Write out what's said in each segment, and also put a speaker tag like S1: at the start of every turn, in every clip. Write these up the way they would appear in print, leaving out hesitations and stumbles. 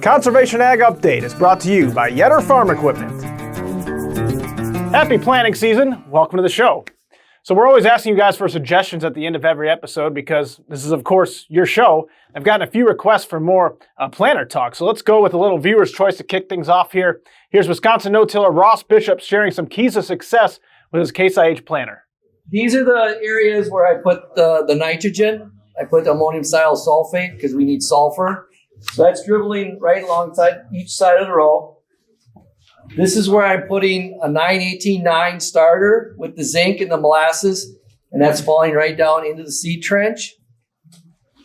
S1: Conservation Ag Update is brought to you by Yetter Farm Equipment. Happy planting season. Welcome to the show. So we're always asking you guys for suggestions at the end of every episode because this is, of course, your show. I've gotten a few requests for more planter talk. So let's go with a little viewer's choice to kick things off here. Here's Wisconsin no-tiller Ross Bishop sharing some keys to success with his Case IH planter.
S2: These are the areas where I put the nitrogen. I put the ammonium thiosulfate because we need sulfur. So that's dribbling right alongside each side of the row. This is where I'm putting a 9-18-9 starter with the zinc and the molasses, and that's falling right down into the seed trench.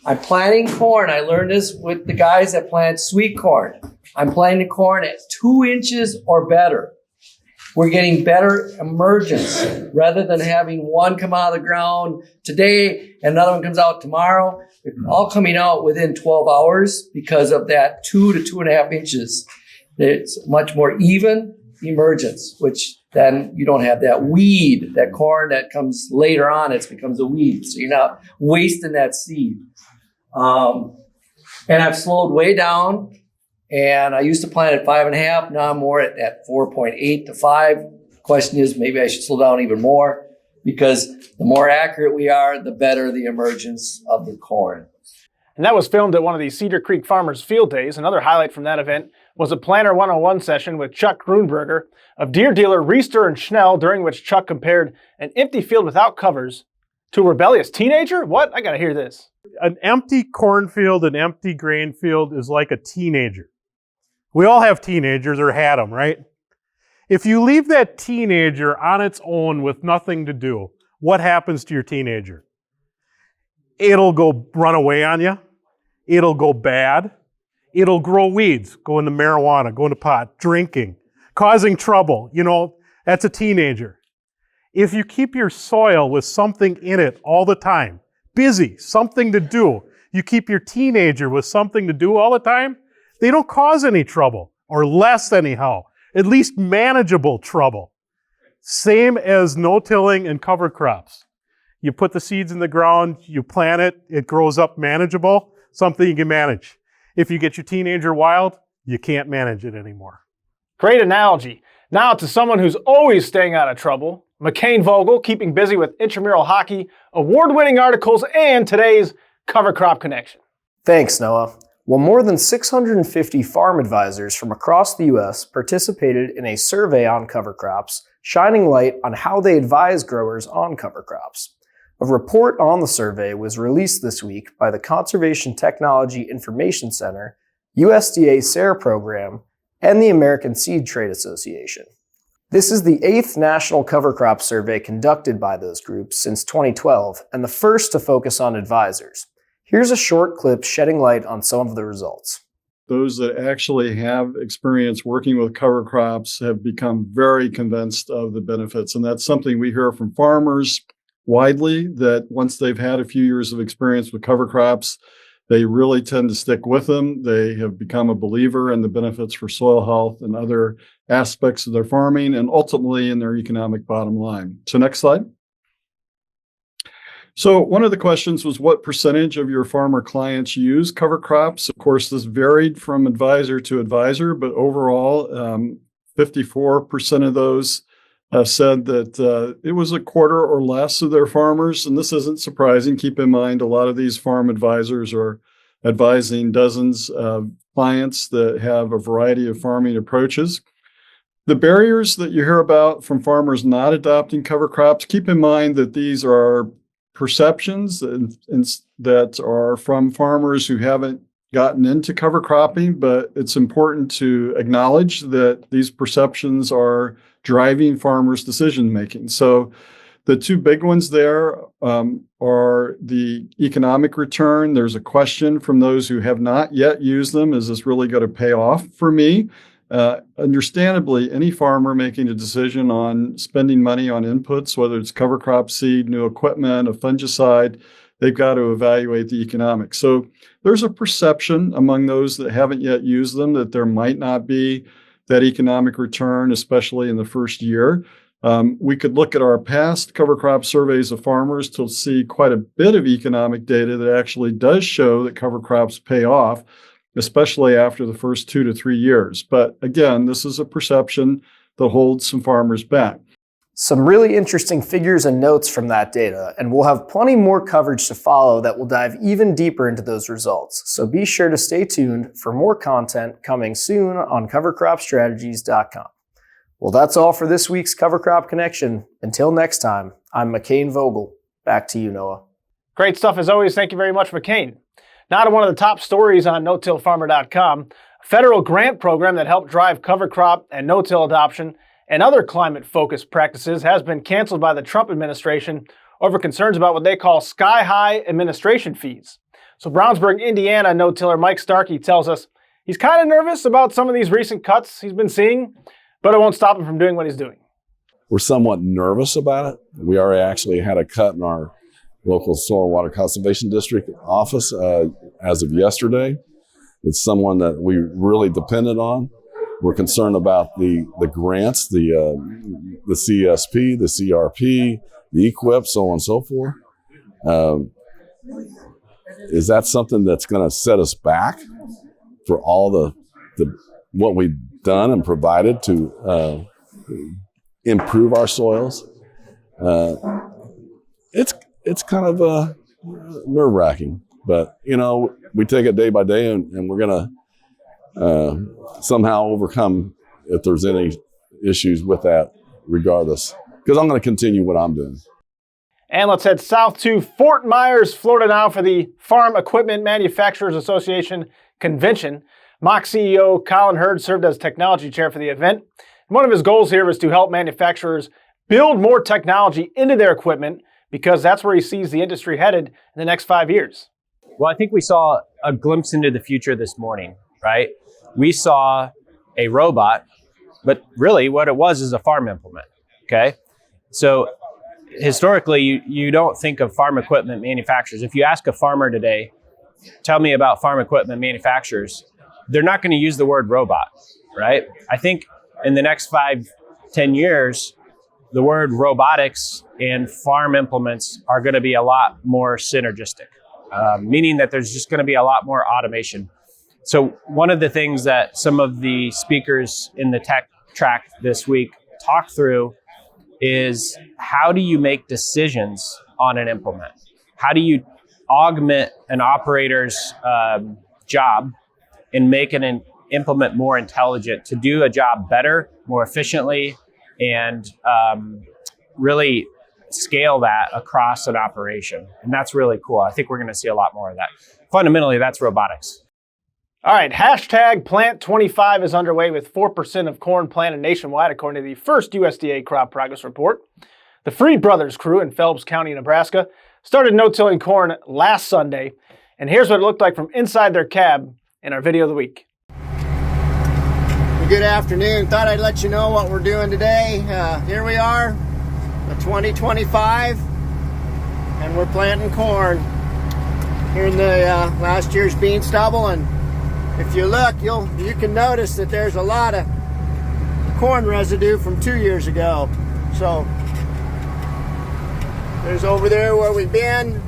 S2: I'm planting corn. I learned this with the guys that plant sweet corn. I'm planting corn at 2 inches or better. We're getting better emergence rather than having one come out of the ground today and another one comes out tomorrow. They're all coming out within 12 hours because of that 2 to 2.5 inches. It's much more even emergence, which then you don't have that weed, that corn that comes later on, it becomes a weed. So you're not wasting that seed. And I've slowed way down. And I used to plant at 5.5. Now I'm more at 4.8 to 5. The question is, maybe I should slow down even more because the more accurate we are, the better the emergence of the corn.
S1: And that was filmed at one of the Cedar Creek Farmers Field Days. Another highlight from that event was a Planter 101 session with Chuck Grunberger of deer dealer Reister and Schnell, during which Chuck compared an empty field without covers to a rebellious teenager? What? I gotta hear this.
S3: An empty cornfield, an empty grain field is like a teenager. We all have teenagers or had them, right? If you leave that teenager on its own with nothing to do, what happens to your teenager? It'll go run away on you. It'll go bad. It'll grow weeds, go into marijuana, go into pot, drinking, causing trouble. You know, that's a teenager. If you keep your soil with something in it all the time, busy, something to do, you keep your teenager with something to do all the time, they don't cause any trouble, or less anyhow, at least manageable trouble. Same as no-tilling and cover crops. You put the seeds in the ground, you plant it, it grows up manageable, something you can manage. If you get your teenager wild, you can't manage it anymore.
S1: Great analogy. Now to someone who's always staying out of trouble, McCain Vogel, keeping busy with intramural hockey, award-winning articles, and today's Cover Crop Connection.
S4: Thanks, Noah. Well, more than 650 farm advisors from across the U.S. participated in a survey on cover crops, shining light on how they advise growers on cover crops. A report on the survey was released this week by the Conservation Technology Information Center, USDA SARE program, and the American Seed Trade Association. This is the 8th national cover crop survey conducted by those groups since 2012 and the first to focus on advisors. Here's a short clip shedding light on some of the results.
S5: Those that actually have experience working with cover crops have become very convinced of the benefits. And that's something we hear from farmers widely, that once they've had a few years of experience with cover crops, they really tend to stick with them. They have become a believer in the benefits for soil health and other aspects of their farming and ultimately in their economic bottom line. So next slide. So one of the questions was, what percentage of your farmer clients use cover crops? Of course, this varied from advisor to advisor, but overall, 54% of those said that it was a quarter or less of their farmers. And this isn't surprising. Keep in mind, a lot of these farm advisors are advising dozens of clients that have a variety of farming approaches. The barriers that you hear about from farmers not adopting cover crops, keep in mind that these are perceptions that are from farmers who haven't gotten into cover cropping, but it's important to acknowledge that these perceptions are driving farmers' decision making. So the two big ones there are the economic return. There's a question from those who have not yet used them: is this really going to pay off for me? Understandably, any farmer making a decision on spending money on inputs, whether it's cover crop seed, new equipment, a fungicide, they've got to evaluate the economics. So there's a perception among those that haven't yet used them that there might not be that economic return, especially in the first year. We could look at our past cover crop surveys of farmers to see quite a bit of economic data that actually does show that cover crops pay off. especially after the first 2 to 3 years. But again, this is a perception that holds some farmers back.
S4: Some really interesting figures and notes from that data, and we'll have plenty more coverage to follow that will dive even deeper into those results. So be sure to stay tuned for more content coming soon on covercropstrategies.com. Well, that's all for this week's Cover Crop Connection. Until next time, I'm McCain Vogel. Back to you, Noah.
S1: Great stuff as always. Thank you very much, McCain. Now to one of the top stories on no-tillfarmer.com, a federal grant program that helped drive cover crop and no-till adoption and other climate-focused practices has been canceled by the Trump administration over concerns about what they call sky-high administration fees. So Brownsburg, Indiana no-tiller Mike Starkey tells us he's kind of nervous about some of these recent cuts he's been seeing, but it won't stop him from doing what he's doing.
S6: We're somewhat nervous about it. We already actually had a cut in our local soil and water conservation district office as of yesterday. It's someone that we really depended on. We're concerned about the grants, the CSP, the CRP, the EQIP, so on and so forth. Is that something that's going to set us back for all the what we've done and provided to improve our soils? It's kind of nerve-wracking, but we take it day by day, and we're going to somehow overcome if there's any issues with that regardless, because I'm going to continue what I'm doing.
S1: And let's head south to Fort Myers, Florida now for the Farm Equipment Manufacturers Association Convention. Mock CEO Colin Hurd served as technology chair for the event. And one of his goals here was to help manufacturers build more technology into their equipment because that's where he sees the industry headed in the next 5 years.
S7: Well, I think we saw a glimpse into the future this morning, right? We saw a robot, but really what it was is a farm implement, okay? So historically, you don't think of farm equipment manufacturers. If you ask a farmer today, tell me about farm equipment manufacturers, they're not going to use the word robot, right? I think in the next 5-10 years, the word robotics and farm implements are going to be a lot more synergistic, meaning that there's just going to be a lot more automation. So one of the things that some of the speakers in the tech track this week talked through is how do you make decisions on an implement? How do you augment an operator's job and make an implement more intelligent to do a job better, more efficiently, and really scale that across an operation? And that's really cool. I think we're going to see a lot more of that. Fundamentally, that's robotics.
S1: All right, hashtag Plant25 is underway with 4% of corn planted nationwide, according to the first USDA crop progress report. The Freed Brothers crew in Phelps County, Nebraska, started no-tilling corn last Sunday, and here's what it looked like from inside their cab in our video of the week.
S8: Good afternoon. Thought I'd let you know what we're doing today. Here we are, the 2025, and we're planting corn here in the last year's bean stubble. And if you look, you can notice that there's a lot of corn residue from 2 years ago. So there's over there where we've been.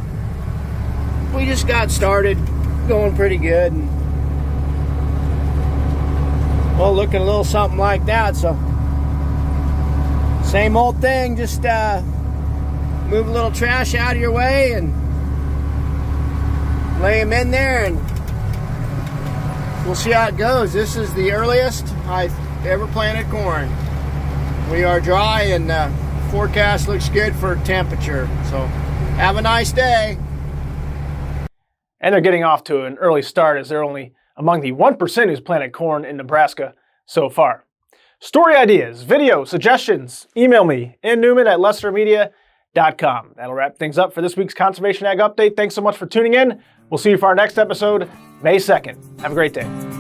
S8: We just got started, going pretty good. And, well, looking a little something like that. So same old thing, just move a little trash out of your way and lay them in there, and we'll see how it goes. This is the earliest I've ever planted corn. We are dry, and forecast looks good for temperature. So have a nice day.
S1: And they're getting off to an early start as they're only among the 1% who's planted corn in Nebraska so far. Story ideas, video, suggestions, email me, newman@lessermedia.com. That'll wrap things up for this week's Conservation Ag Update. Thanks so much for tuning in. We'll see you for our next episode, May 2nd. Have a great day.